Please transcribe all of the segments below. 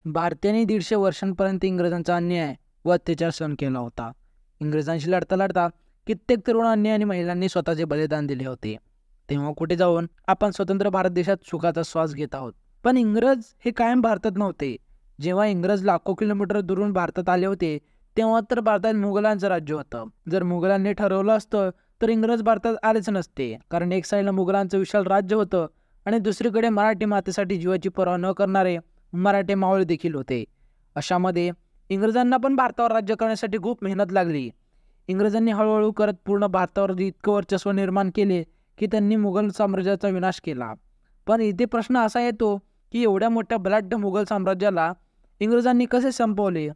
भारतीयांनी 150 वर्षांपर्यंत इंग्रजांचा अन्याय व अत्याचार सहन केला होता. इंग्रजांशी लढता लढता कित्येक तरुणांनी आणि महिलांनी स्वतःचे बलिदान दिले होते. तेव्हा कुठे जाऊन आपण स्वतंत्र भारत देशात सुखाचा श्वास घेत आहोत. पण इंग्रज हे कायम भारतात नव्हते. जेव्हा इंग्रज लाखो किलोमीटर दुरून भारतात आले होते तेव्हा तर भारतात मुघलांचं राज्य होतं. जर मुघलांनी ठरवलं असतं तर इंग्रज भारतात आलेच नसते. कारण एक साईडला मुघलांचं विशाल राज्य होतं आणि दुसरीकडे मराठी मातेसाठी जीवाची पर्वा न करणारे मराठे मावळे देखील होते. अशामध्ये इंग्रजांना पण भारतावर राज्य करण्यासाठी खूप मेहनत लागली. इंग्रजांनी हळूहळू करत पूर्ण भारतावर इतकं वर्चस्व निर्माण केले की त्यांनी मुघल साम्राज्याचा विनाश केला. पण इथे प्रश्न असा येतो की एवढ्या मोठ्या बलाढ्य मुघल साम्राज्याला इंग्रजांनी कसे संपवले?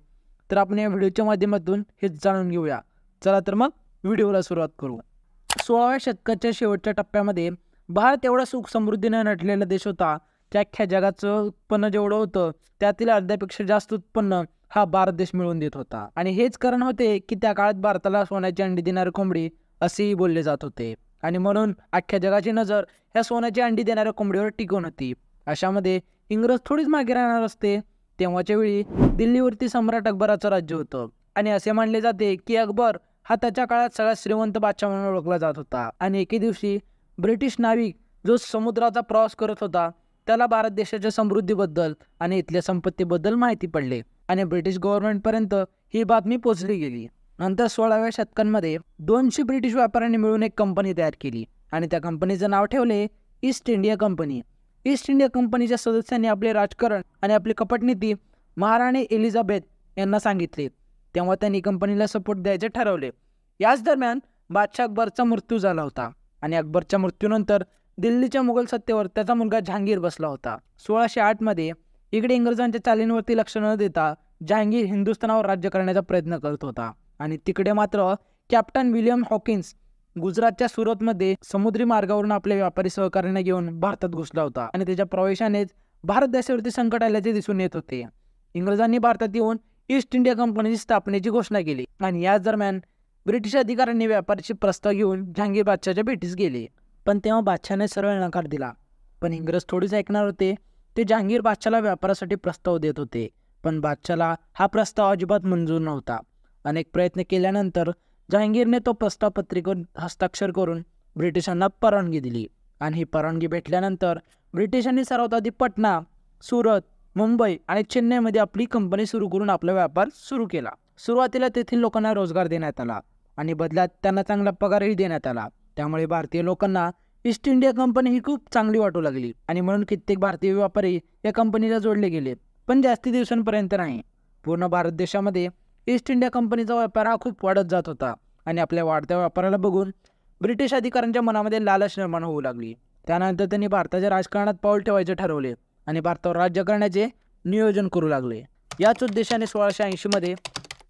तर आपण या व्हिडिओच्या माध्यमातून हेच जाणून घेऊया. चला तर मग व्हिडिओला सुरुवात करू. 16व्या शतकाच्या शेवटच्या टप्प्यामध्ये भारत एवढा सुख समृद्धीने नटलेला देश होता की अख्ख्या जगाचं उत्पन्न जेवढं होतं त्यातील अर्ध्यापेक्षा जास्त उत्पन्न हा भारत देश मिळवून देत होता. आणि हेच कारण होते की त्या काळात भारताला सोन्याची अंडी देणारी कोंबडी असेही बोलले जात होते. आणि म्हणून अख्ख्या जगाची नजर ह्या सोन्याची अंडी देणाऱ्या कोंबडीवर टिकून होती. अशामध्ये इंग्रज थोडीच मागे राहणार असते. तेव्हाच्या वेळी दिल्लीवरती सम्राट अकबराचं राज्य होतं आणि असे मानले जाते की अकबर हा त्याच्या काळात सगळ्यात श्रीमंत बादशाह म्हणून ओळखला जात होता. आणि एके दिवशी ब्रिटिश नाविक जो समुद्राचा प्रवास करत होता त्याला भारत देशाच्या समृद्धीबद्दल आणि इथल्या संपत्तीबद्दल माहिती पडले आणि ब्रिटिश गव्हर्नमेंटपर्यंत ही बातमी पोहोचली गेली. नंतर 16व्या शतकांमध्ये 200 ब्रिटिश व्यापाऱ्यांनी मिळून एक कंपनी तयार केली आणि त्या कंपनीचं नाव ठेवले east India company. East India कंपनीच्या सदस्यांनी आपले राजकारण आणि आपली कपटनीती महाराणी एलिझाबेथ यांना सांगितले. तेव्हा त्यांनी कंपनीला सपोर्ट द्यायचे ठरवले. याच दरम्यान बादशाह अकबरचा मृत्यू झाला होता आणि अकबरच्या मृत्यूनंतर दिल्लीच्या मुघल सत्तेवर त्याचा मुलगा जहांगीर बसला होता. 1608 मध्ये इकडे इंग्रजांच्या चालींवरती लक्ष न देता जहांगीर हिंदुस्थानावर राज्य करण्याचा प्रयत्न करत होता आणि तिकडे मात्र कॅप्टन विल्यम हॉकिन्स गुजरातच्या सुरतमध्ये समुद्री मार्गावरून आपल्या व्यापारी सहकार्यांना घेऊन भारतात घुसला होता आणि त्याच्या प्रवेशानेच भारत देशावरती संकट आल्याचे दिसून येत होते. इंग्रजांनी भारतात येऊन ईस्ट इंडिया कंपनीची स्थापनेची घोषणा केली आणि याच दरम्यान ब्रिटिश अधिकाऱ्यांनी व्यापाराची प्रस्ताव घेऊन जहांगीर बादशाहच्या भेटीस गेले. पण तेव्हा बादशाहने सरळ नकार दिला. पण इंग्रज थोडीच ऐकणार होते. ते जहांगीर बादशाहला व्यापारासाठी प्रस्ताव देत होते पण बादशाहला हा प्रस्ताव अजिबात मंजूर नव्हता. अनेक प्रयत्न केल्यानंतर जहांगीरने तो प्रस्ताव पत्रिकेवर हस्ताक्षर करून ब्रिटिशांना परवानगी दिली आणि ही परवानगी भेटल्यानंतर ब्रिटिशांनी सर्वात आधी पटना, सुरत, मुंबई आणि चेन्नईमध्ये आपली कंपनी सुरू करून आपला व्यापार सुरू केला. सुरुवातीला तेथील लोकांना रोजगार देण्यात आला आणि बदल्यात त्यांना चांगला पगारही देण्यात आला. त्यामुळे भारतीय लोकांना ईस्ट इंडिया कंपनी ही खूप चांगली वाटू लागली आणि म्हणून कित्येक भारतीय व्यापारी या कंपनीला जोडले गेले. पण जास्ती दिवसांपर्यंत नाही. पूर्ण भारत देशामध्ये ईस्ट इंडिया कंपनीचा व्यापार हा खूप वाढत जात होता आणि आपल्या वाढत्या व्यापाराला बघून ब्रिटिश अधिकाऱ्यांच्या मनामध्ये लालच निर्माण होऊ लागली. त्यानंतर त्यांनी भारताच्या राजकारणात पाऊल ठेवायचे ठरवले आणि भारतावर राज्य करण्याचे नियोजन करू लागले. याच उद्देशाने 1680 मध्ये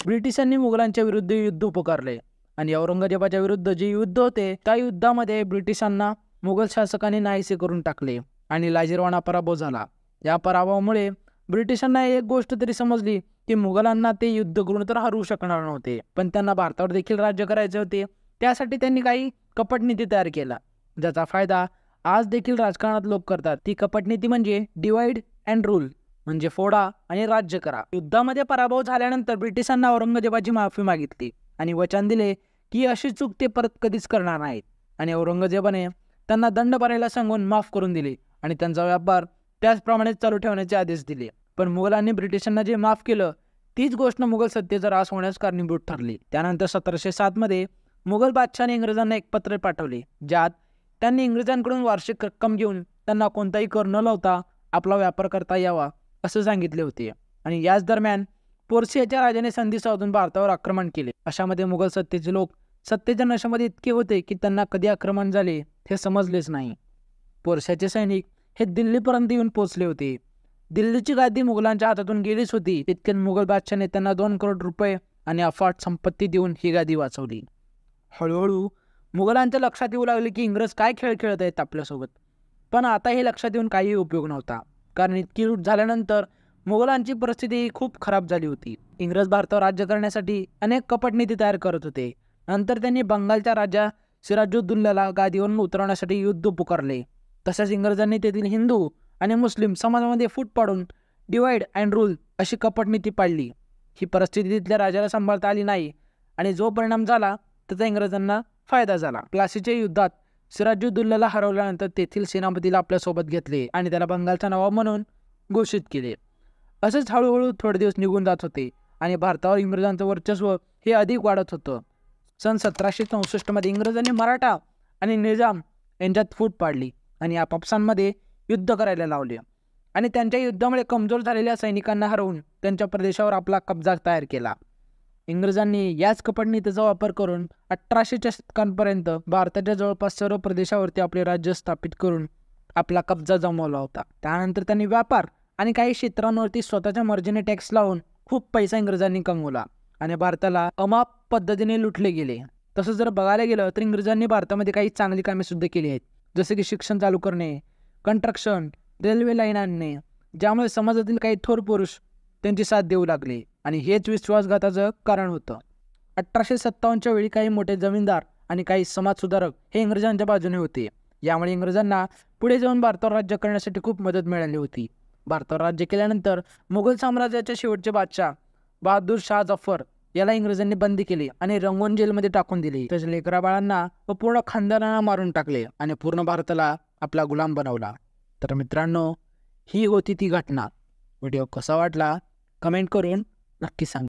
ब्रिटिशांनी मुघलांच्या विरुद्ध युद्ध पुकारले आणि औरंगजेबाच्या विरुद्ध जे युद्ध होते त्या युद्धामध्ये ब्रिटिशांना मुघल शासकांनी नाहीसे करून टाकले आणि लाजिरवाणा पराभव झाला. या पराभवामुळे ब्रिटिशांना एक गोष्ट तरी समजली की मुघलांना ते युद्ध करून तर हरवू शकणार नव्हते, पण त्यांना भारतावर देखील राज्य करायचे होते. त्यासाठी त्यांनी काही कपटनीती तयार केला ज्याचा फायदा आज देखील राजकारणात लोक करतात. ती कपटनीती म्हणजे डिवाइड अँड रूल, म्हणजे फोडा आणि राज्य करा. युद्धामध्ये पराभव झाल्यानंतर ब्रिटिशांना औरंगजेबाची माफी मागितली आणि वचन दिले की अशी चूक ते परत कधीच करणार नाहीत. आणि औरंगजेबाने त्यांना दंड भरायला सांगून माफ करून दिले आणि त्यांचा व्यापार त्याचप्रमाणे चालू ठेवण्याचे आदेश दिले. पण मुघलांनी ब्रिटिशांना जे माफ केलं तीच गोष्ट मुघल सत्तेचा ऱ्हास होण्यास कारणीभूत ठरली. त्यानंतर 1707 मध्ये मुघल बादशाहाने इंग्रजांना एक पत्र पाठवले ज्यात त्यांनी इंग्रजांकडून वार्षिक रक्कम घेऊन त्यांना कोणताही कर न लावता आपला व्यापार करता यावा असं सांगितले होते. आणि याच दरम्यान पोर्शियाच्या राजाने संधी साधून भारतावर आक्रमण केले. अशामध्ये मुघल सत्तेचे लोक सत्तेच्या नशेमध्ये इतके होते की त्यांना कधी आक्रमण झाले हे समजलेच नाही. पोर्शियाचे सैनिक हे दिल्लीपर्यंत येऊन पोहोचले होते. दिल्लीची गादी मुघलांच्या हातातून गेलीच होती. तितक्यात मुघल बादशाहाने त्यांना 2 करोड रुपये आणि अफाट संपत्ती देऊन ही गादी वाचवली. हळूहळू मुघलांच्या लक्षात येऊ लागले की इंग्रज काय खेळ खेळत आहेत आपल्यासोबत. पण आता हे लक्षात येऊन काही उपयोग नव्हता, कारण इतकी लूट झाल्यानंतर मुघलांची परिस्थिती खूप खराब झाली होती. इंग्रज भारतावर राज्य करण्यासाठी अनेक कपटनीती तयार करत होते. नंतर त्यांनी बंगालच्या राजा सिराजुद्दौलाला गादीवरून उतरवण्यासाठी युद्ध पुकारले. तसेच इंग्रजांनी तेथील हिंदू आणि मुस्लिम समाजामध्ये फूट पाडून डिवाइड अँड रूल अशी कपट नीती पाळली. ही परिस्थिती तिथल्या राजाला सांभाळता आली नाही आणि जो परिणाम झाला त्याचा इंग्रजांना फायदा झाला. प्लासीच्या युद्धात सिराजुद्दौलाला हरवल्यानंतर तेथील सेनापतीला आपल्यासोबत घेतले आणि त्याला बंगालचा नवाब म्हणून घोषित केले. असेच हळूहळू थोडे दिवस निघून जात होते आणि भारतावर इंग्रजांचं वर्चस्व हे अधिक वाढत होतं. सन 1764 मध्ये इंग्रजांनी मराठा आणि निजाम यांच्यात फूट पाडली आणि आपापसांमध्ये युद्ध करायला लावले आणि त्यांच्या युद्धामुळे कमजोर झालेल्या सैनिकांना हरवून त्यांच्या प्रदेशावर आपला कब्जा तयार केला. इंग्रजांनी याच कपटनीतीचा वापर करून 1800च्या शतकांपर्यंत भारताच्या जवळपास सर्व प्रदेशावरती आपले राज्य स्थापित करून आपला कब्जा जमवला होता. त्यानंतर त्यांनी व्यापार आणि काही क्षेत्रांवरती स्वतःच्या मर्जीने टॅक्स लावून खूप पैसा इंग्रजांनी कमवला आणि भारताला अमाप पद्धतीने लुटले गेले. तसं जर बघायला गेलं तर इंग्रजांनी भारतामध्ये काही चांगली कामे सुद्धा केली आहेत, जसे की शिक्षण चालू करणे, कंस्ट्रक्शन, रेल्वे लाईन आणणे, ज्यामुळे समाजातील काही थोर पुरुष त्यांची साथ देऊ लागले आणि हेच विश्वासघाताचं कारण होतं. 1857च्या वेळी काही मोठे जमीनदार आणि काही समाजसुधारक हे इंग्रजांच्या बाजूने होते. यामुळे इंग्रजांना पुढे जाऊन भारतावर राज्य करण्यासाठी खूप मदत मिळाली होती. भारतावर राज्य केल्यानंतर मुघल साम्राज्याचे शेवटचे बादशाह बहादूर शाह जफर याला इंग्रजांनी बंदी केली आणि रंगून जेलमध्ये टाकून दिले. त्याच्या लेकरा बाळांना व पूर्ण खानदानांना मारून टाकले आणि पूर्ण भारताला आपला गुलाम बनवला. तर मित्रांनो, ही होती ती घटना. व्हिडिओ कसा वाटला कमेंट करून नक्की सांगा.